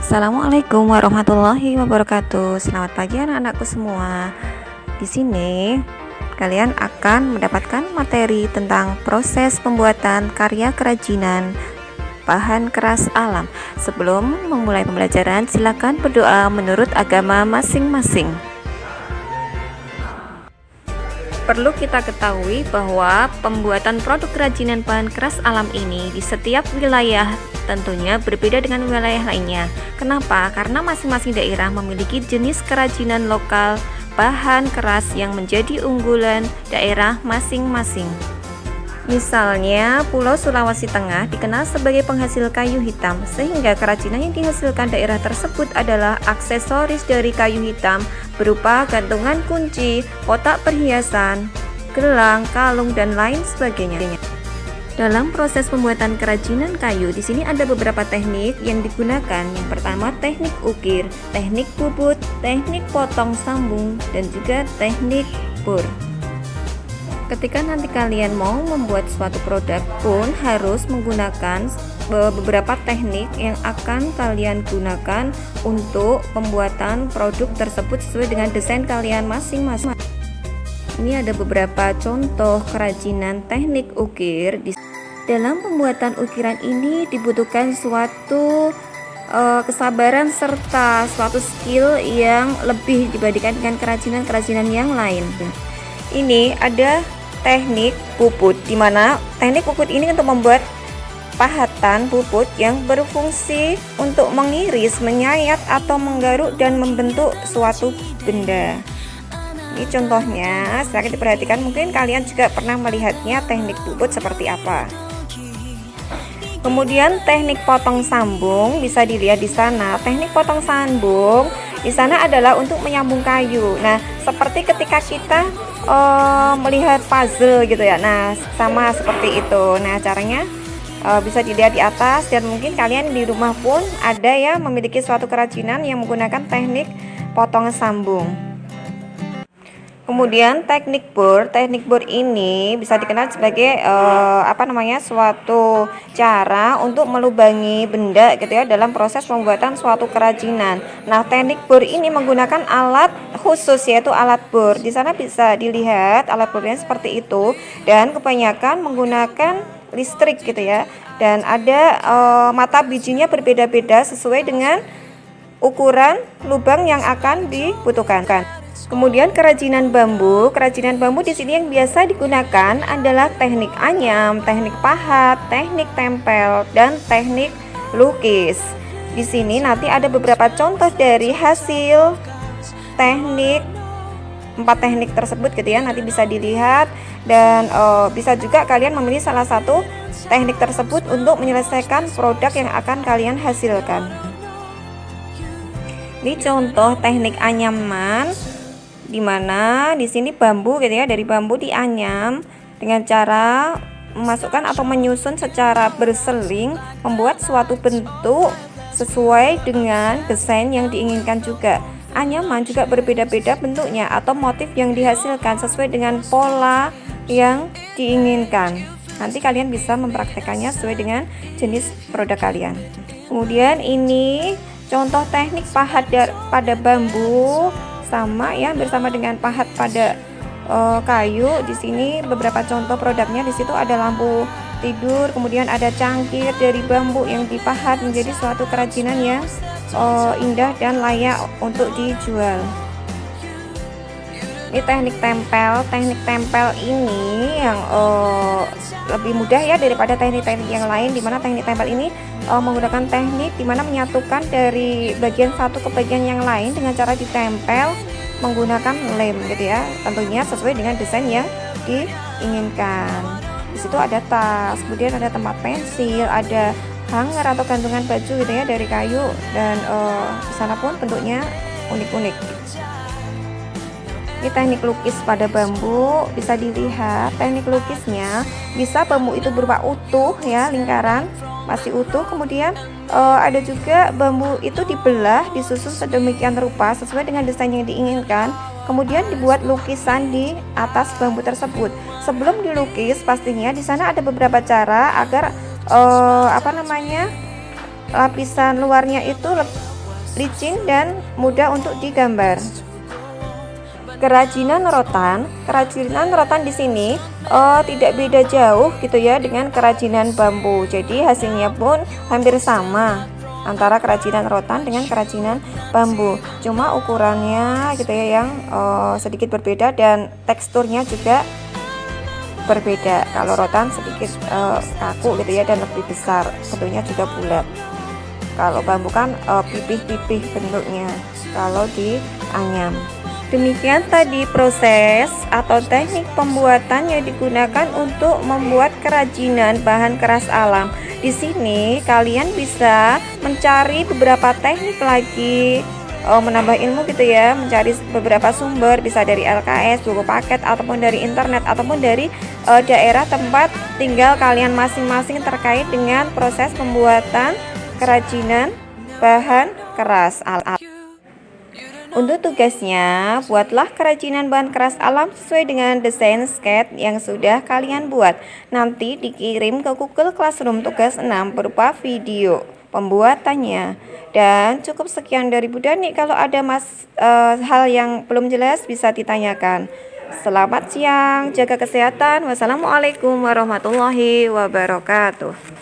Assalamualaikum warahmatullahi wabarakatuh. Selamat pagi anak-anakku semua. Di sini kalian akan mendapatkan materi tentang proses pembuatan karya kerajinan bahan keras alam. Sebelum memulai pembelajaran, silakan berdoa menurut agama masing-masing. Perlu kita ketahui bahwa pembuatan produk kerajinan bahan keras alam ini di setiap wilayah tentunya berbeda dengan wilayah lainnya. Kenapa? Karena masing-masing daerah memiliki jenis kerajinan lokal bahan keras yang menjadi unggulan daerah masing-masing. Misalnya, Pulau Sulawesi Tengah dikenal sebagai penghasil kayu hitam, sehingga kerajinan yang dihasilkan daerah tersebut adalah aksesoris dari kayu hitam berupa gantungan kunci, kotak perhiasan, gelang, kalung, dan lain sebagainya. Dalam proses pembuatan kerajinan kayu, di sini ada beberapa teknik yang digunakan. Yang pertama, teknik ukir, teknik bubut, teknik potong sambung, dan juga teknik bor. Ketika nanti kalian mau membuat suatu produk pun harus menggunakan beberapa teknik yang akan kalian gunakan untuk pembuatan produk tersebut sesuai dengan desain kalian masing-masing. Ini ada beberapa contoh kerajinan teknik ukir. Dalam pembuatan ukiran ini dibutuhkan suatu kesabaran serta suatu skill yang lebih dibandingkan dengan kerajinan-kerajinan yang lain. Ini ada teknik puput, di mana teknik puput ini untuk membuat pahatan puput yang berfungsi untuk mengiris, menyayat, atau menggaruk dan membentuk suatu benda. Ini contohnya, silahkan diperhatikan, mungkin kalian juga pernah melihatnya teknik puput seperti apa. Kemudian teknik potong sambung bisa dilihat di sana. Teknik potong sambung di sana adalah untuk menyambung kayu. Nah, seperti ketika kita melihat puzzle gitu ya. Nah, sama seperti itu. Nah, caranya bisa dilihat di atas, dan mungkin kalian di rumah pun ada ya memiliki suatu kerajinan yang menggunakan teknik potong sambung. Kemudian teknik bor ini bisa dikenal sebagai suatu cara untuk melubangi benda gitu ya dalam proses pembuatan suatu kerajinan. Nah, teknik bor ini menggunakan alat khusus yaitu alat bor. Di sana bisa dilihat alat bornya seperti itu, dan kebanyakan menggunakan listrik gitu ya. Dan ada mata bijinya berbeda-beda sesuai dengan ukuran lubang yang akan dibutuhkan. Kemudian kerajinan bambu di sini yang biasa digunakan adalah teknik anyam, teknik pahat, teknik tempel, dan teknik lukis. Di sini nanti ada beberapa contoh dari hasil teknik 4 teknik tersebut gitu ya, nanti bisa dilihat, dan bisa juga kalian memilih salah satu teknik tersebut untuk menyelesaikan produk yang akan kalian hasilkan. Ini contoh teknik anyaman, di mana di sini bambu gitu ya, dari bambu dianyam dengan cara memasukkan atau menyusun secara berseling, membuat suatu bentuk sesuai dengan desain yang diinginkan juga. Anyaman juga berbeda-beda bentuknya atau motif yang dihasilkan sesuai dengan pola yang diinginkan. Nanti kalian bisa mempraktekannya sesuai dengan jenis produk kalian. Kemudian ini contoh teknik pahat pada bambu, sama ya, bersama dengan pahat pada kayu. Di sini beberapa contoh produknya, di situ ada lampu tidur, kemudian ada cangkir dari bambu yang dipahat menjadi suatu kerajinan yang indah dan layak untuk dijual. Ini teknik tempel. Teknik tempel ini yang lebih mudah ya daripada teknik-teknik yang lain, dimana teknik tempel ini menggunakan teknik dimana menyatukan dari bagian satu ke bagian yang lain dengan cara ditempel menggunakan lem gitu ya, tentunya sesuai dengan desain yang diinginkan. Di situ ada tas, kemudian ada tempat pensil, ada hanger atau gantungan baju gitu ya dari kayu, dan di sana pun bentuknya unik-unik. Ini teknik lukis pada bambu, bisa dilihat teknik lukisnya bisa bambu itu berupa utuh ya, lingkaran masih utuh, kemudian ada juga bambu itu dibelah, disusun sedemikian rupa sesuai dengan desain yang diinginkan, kemudian dibuat lukisan di atas bambu tersebut. Sebelum dilukis pastinya di sana ada beberapa cara agar lapisan luarnya itu licin dan mudah untuk digambar. Kerajinan rotan di sini tidak beda jauh gitu ya dengan kerajinan bambu. Jadi hasilnya pun hampir sama antara kerajinan rotan dengan kerajinan bambu. Cuma ukurannya gitu ya yang sedikit berbeda dan teksturnya juga berbeda. Kalau rotan sedikit kaku gitu ya dan lebih besar, bentuknya juga bulat. Kalau bambu kan pipih-pipih bentuknya kalau dianyam. Demikian tadi proses atau teknik pembuatan yang digunakan untuk membuat kerajinan bahan keras alam. Di sini kalian bisa mencari beberapa teknik lagi, menambah ilmu gitu ya, mencari beberapa sumber, bisa dari LKS, buku paket, ataupun dari internet, ataupun dari daerah tempat tinggal kalian masing-masing terkait dengan proses pembuatan kerajinan bahan keras alam. Untuk tugasnya, buatlah kerajinan bahan keras alam sesuai dengan desain sketch yang sudah kalian buat. Nanti dikirim ke Google Classroom tugas 6 berupa video pembuatannya. Dan cukup sekian dari Bu Dani. Kalau ada hal yang belum jelas bisa ditanyakan. Selamat siang, jaga kesehatan. Wassalamualaikum warahmatullahi wabarakatuh.